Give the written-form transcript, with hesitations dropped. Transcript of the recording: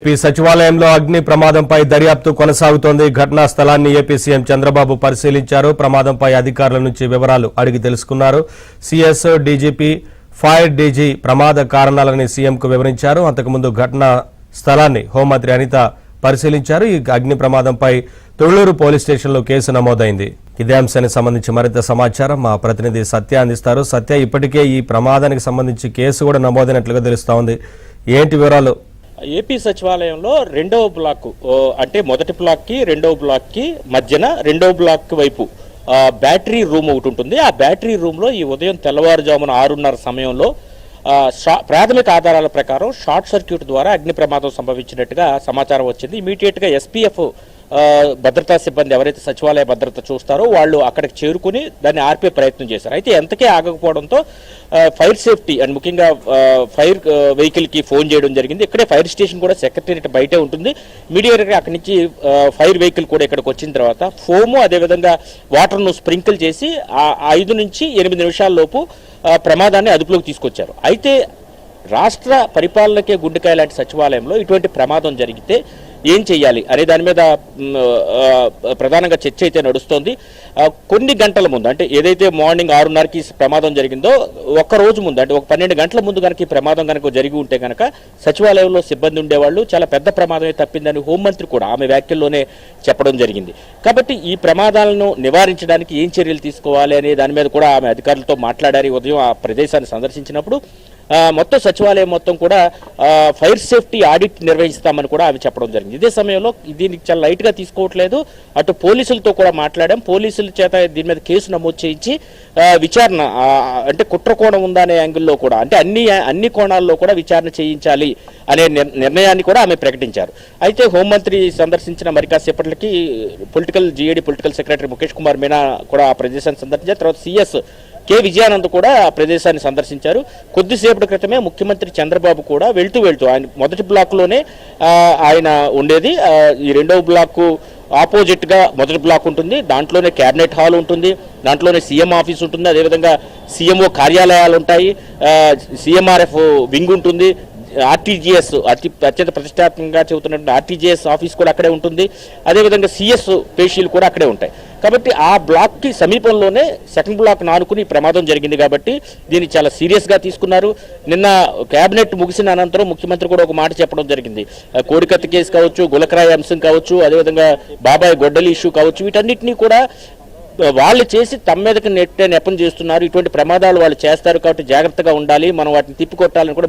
AP సచివాలయంలో అగ్ని ప్రమాదంపై దర్యాప్తు కొనసాగుతోంది. ఘటనా స్థలాన్ని ఏపీ సీఎం చంద్రబాబు పరిశీలించారు. ప్రమాదంపై అధికారుల నుంచి వివరాలు అడిగి తెలుసుకున్నారు. సీఎస్, డీజీపీ, ఫైర్ డీజీ ప్రమాద కారణాలని సీఎంకు వివరించారు. అంతకుముందు ఘటనా స్థలాన్ని హోంమంత్రి అనిత పరిశీలించారు. ఈ అగ్ని ప్రమాదంపై తొళ్లూరు పోలీస్ స్టేషన్లో కేసు నమోదైంది. ఇదే అంశానికి సంబంధించి మరింత సమాచారం మా ప్రతినిధి సత్య అందిస్తారు. సత్య, ఇప్పటికే ఈ ప్రమాదానికి సంబంధించి కేసు కూడా నమోదైనట్లుగా తెలుస్తా ఉంది. ఏంటి వివరాలు? ఏపీ సచివాలయంలో రెండవ బ్లాక్ అంటే మొదటి బ్లాక్కి రెండవ బ్లాక్కి మధ్యన రెండవ బ్లాక్ వైపు బ్యాటరీ రూమ్ ఒకటి ఉంటుంది. ఆ బ్యాటరీ రూమ్లో ఈ ఉదయం తెల్లవారుజామున 6:30 సమయంలో ప్రాథమిక ఆధారాల ప్రకారం షార్ట్ సర్క్యూట్ ద్వారా అగ్ని ప్రమాదం సంభవించినట్టుగా సమాచారం వచ్చింది. ఇమీడియట్గా ఎస్పీఎఫ్ భద్రతా సిబ్బంది ఎవరైతే సచివాలయ భద్రత చూస్తారో వాళ్ళు అక్కడికి చేరుకుని దాన్ని ఆర్పే ప్రయత్నం చేశారు. అయితే ఎంతకే ఆగకపోవడంతో ఫైర్ సేఫ్టీ అండ్ ముఖ్యంగా ఫైర్ వెహికల్కి ఫోన్ చేయడం జరిగింది. ఇక్కడే ఫైర్ స్టేషన్ కూడా సెక్రటేరియట్ బయటే ఉంటుంది. ఇమీడియట్గా అక్కడి నుంచి ఫైర్ వెహికల్ కూడా ఇక్కడికి వచ్చిన తర్వాత ఫోము అదేవిధంగా వాటర్ను స్ప్రింకిల్ చేసి 5 నుంచి 8 నిమిషాల లోపు ప్రమాదాన్ని అదుపులోకి తీసుకొచ్చారు. అయితే రాష్ట్ర పరిపాలనకే గుండెకాయ లాంటి సచివాలయంలో ఇటువంటి ప్రమాదం జరిగితే ఏం చెయ్యాలి అనే దాని మీద ప్రధానంగా చర్చ అయితే నడుస్తోంది. కొన్ని గంటల ముందు, అంటే ఏదైతే మార్నింగ్ 6:30కి ప్రమాదం జరిగిందో ఒక్క రోజు ముందు, అంటే ఒక 12 గంటల ముందు కనుక ఈ ప్రమాదం కనుక జరిగి ఉంటే కనుక సచివాలయంలో సిబ్బంది ఉండేవాళ్ళు చాలా పెద్ద ప్రమాదమే తప్పిందని హోంమంత్రి కూడా ఆమె వ్యాఖ్యల్లోనే చెప్పడం జరిగింది. కాబట్టి ఈ ప్రమాదాలను నివారించడానికి ఏం చర్యలు తీసుకోవాలి అనే దాని మీద కూడా ఆమె అధికారులతో మాట్లాడారు. ఉదయం ఆ ప్రదేశాన్ని సందర్శించినప్పుడు మొత్తం సచివాలయం మొత్తం కూడా ఫైర్ సేఫ్టీ ఆడిట్ నిర్వహిస్తామని కూడా ఆమె చెప్పడం జరిగింది. ఇదే సమయంలో దీనికి చాలా లైట్గా తీసుకోవట్లేదు. అటు పోలీసులతో కూడా మాట్లాడాం. పోలీసుల చేత దీని మీద కేసు నమోదు చేయించి విచారణ, అంటే కుట్ర కోణం ఉందా అనే యాంగిల్లో కూడా, అంటే అన్ని కోణాల్లో కూడా విచారణ చేయించాలి అనే నిర్ణయాన్ని కూడా ఆమె ప్రకటించారు. అయితే హోంమంత్రి సందర్శించిన మరి కాసేపటికి GAD political secretary Mukesh Kumar Meena కూడా ఆ ప్రదేశాన్ని సందర్శించారు. తర్వాత సీఎస్ కె విజయానంద్ కూడా ఆ ప్రదేశాన్ని సందర్శించారు. కొద్దిసేపటి క్రితమే ముఖ్యమంత్రి చంద్రబాబు కూడా వెళ్తూ ఆయన మొదటి బ్లాక్లోనే ఆయన ఉండేది. ఈ రెండవ బ్లాక్ ఆపోజిట్ గా మొదటి బ్లాక్ ఉంటుంది. దాంట్లోనే క్యాబినెట్ హాల్ ఉంటుంది, దాంట్లోనే సీఎం ఆఫీస్ ఉంటుంది, అదేవిధంగా సీఎంఓ కార్యాలయాలు ఉంటాయి, సీఎంఆర్ఎఫ్ వింగ్ ఉంటుంది, ఆర్టీజీఎస్ అత్యంత ప్రతిష్టాత్మకంగా చెబుతున్నటువంటి ఆర్టీజీఎస్ ఆఫీస్ కూడా అక్కడే ఉంటుంది, అదేవిధంగా సిఎస్ పేషీలు కూడా అక్కడే ఉంటాయి. కాబట్టి ఆ బ్లాక్కి సమీపంలోనే సెకండ్ బ్లాక్ నానుకుని ప్రమాదం జరిగింది. కాబట్టి దీన్ని చాలా సీరియస్గా తీసుకున్నారు. నిన్న కేబినెట్ ముగిసిన అనంతరం ముఖ్యమంత్రి కూడా ఒక మాట చెప్పడం జరిగింది. కోడికత్తి కేసు కావచ్చు, గులకరాయి అంశం కావచ్చు, అదేవిధంగా బాబాయ్ గొడ్డలి ఇష్యూ కావచ్చు, వీటన్నిటినీ కూడా వాళ్ళు చేసి తమ మీదకి నెప్పం చేస్తున్నారు. ఇటువంటి ప్రమాదాలు వాళ్ళు చేస్తారు కాబట్టి జాగ్రత్తగా ఉండాలి, మనం వాటిని తిప్పికొట్టాలని కూడా